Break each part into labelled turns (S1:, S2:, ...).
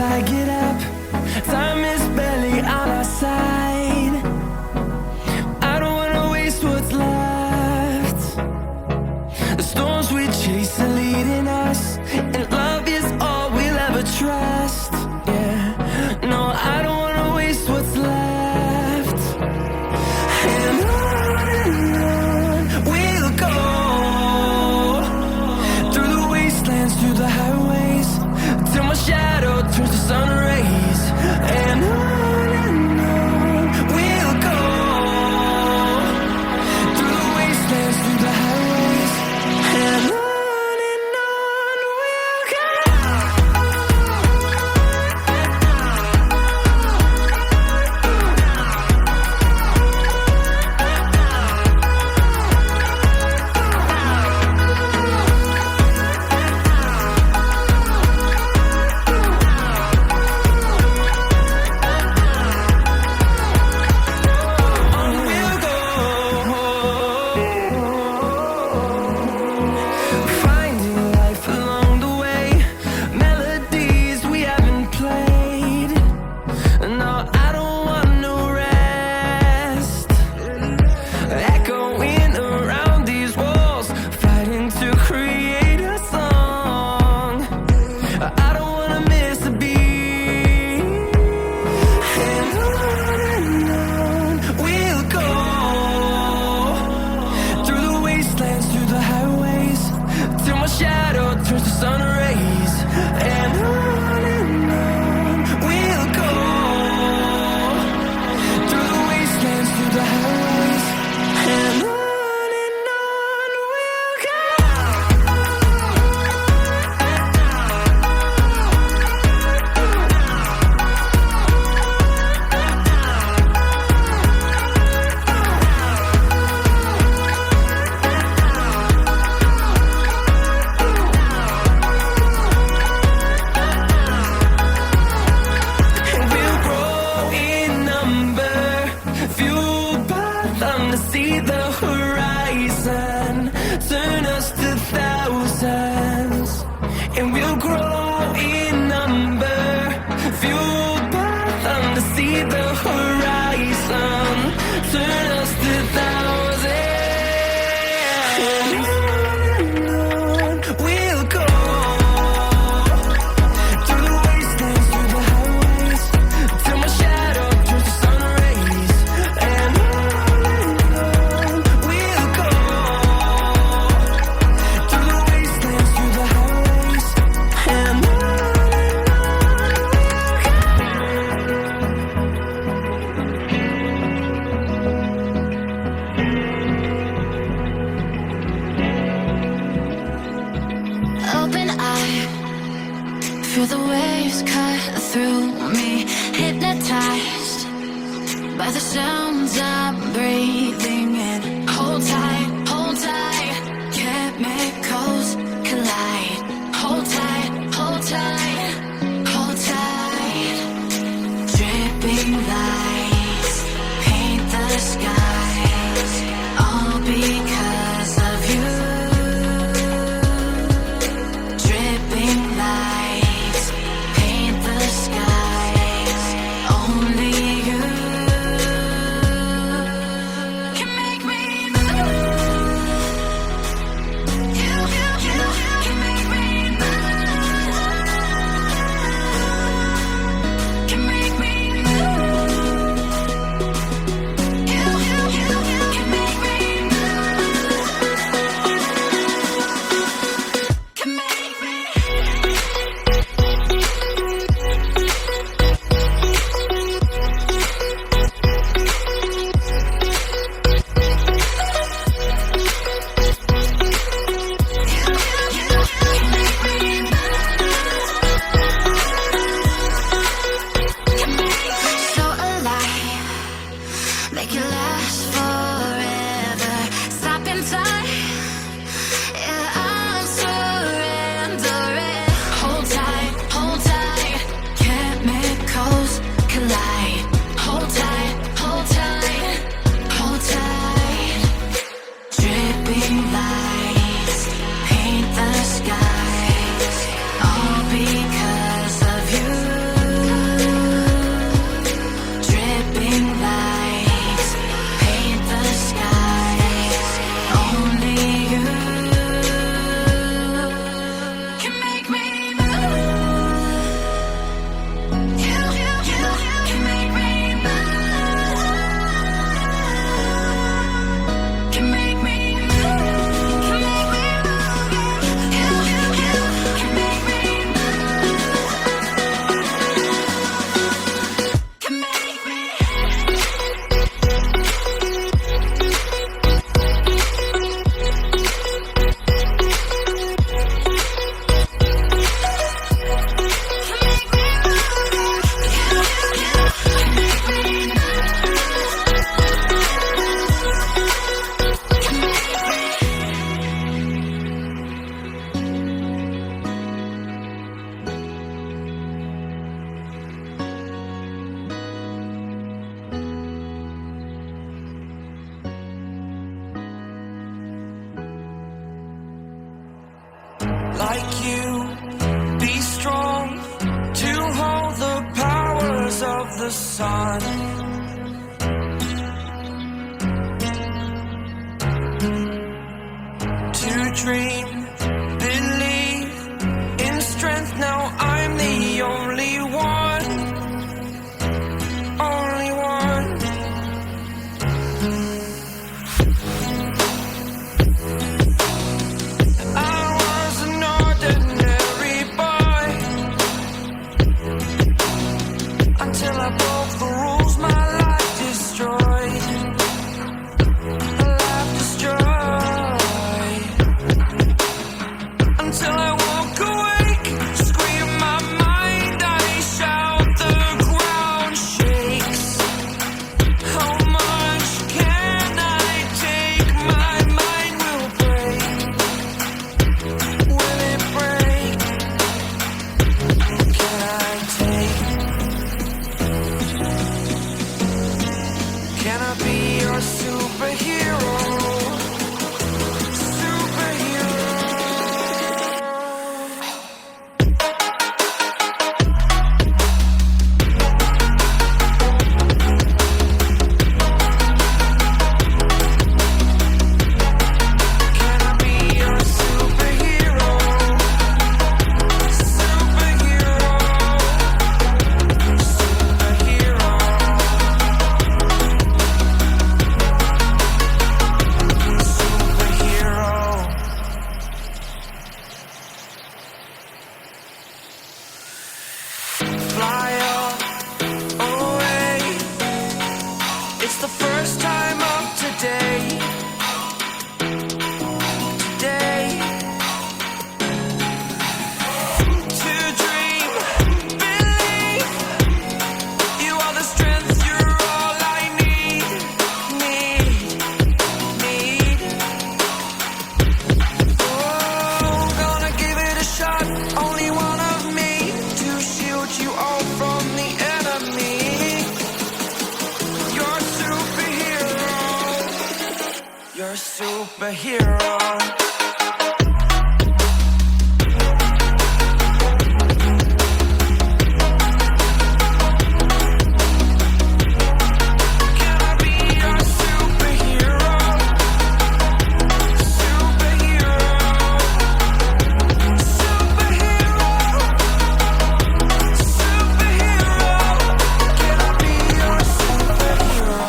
S1: I get up. Time is barely on our side. I don't wanna waste what's left. The storms we chase are leading us, and love is all we'll ever trust. Yeah, no, I don't wanna waste what's left. And on we'll go, through the wastelands, through the highways, till my shadow turns to sun rays. And on we'll go, through the wastelands, through the highways, and on we'll go. Finding life along the way, melodies we haven't played. No, I don't want no rest. Echoing around these walls, fighting to create a song. I don't wanna miss a beat. And on we'll go, through the wastelands, through the highways, till my shadow turns to sun rays. And on we'll go, through the wastelands, through the highways, and on we'll go. We'll grow in number, fueled by them to see the horizon, turn us to thousands. And we'll grow in number, fueled by them to see the horizon, turn us to thousands. And on we'll go, through the wastelands, through the highways, till my shadow turns to sun rays. And on we'll go, through the wastelands, through the highways, and on.
S2: Open eye, feel the waves cut through me, hypnotized by the sounds I'm breathing in. Hold tight, chemicals collide. Hold tight, hold tight, hold tight. Dripping lights paint the skies, all because of you. Dripping lights paint the skies, only you can make me move. You can make me move. Can make me move.
S1: like you. Be strong to hold the powers of the sun. To dream, believe in strength. Now I'm the only one, only one. I was an ordinary boy until I broke the rules. My life destroyed, life destroyed. Until I woke awake, scream my mind, I shout, the ground shakes. How much can I take? My mind will break. Will it break? Can I take? Can I be your superhero? Superhero. Can I be your superhero? Superhero. Superhero. Superhero. Fly up away. It's the first time of today. Today. To dream, believe. You are the strength, you're all I need. Need. Oh, gonna give it a shot. Only one of me to shield you all from the enemy. You're a superhero. You're a superhero. Can I be your superhero? Superhero. Superhero. Superhero. Can I be your superhero?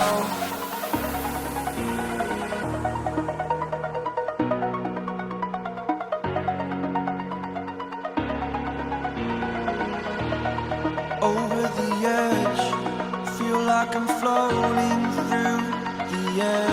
S1: Over the edge, feel like I'm floating through the air.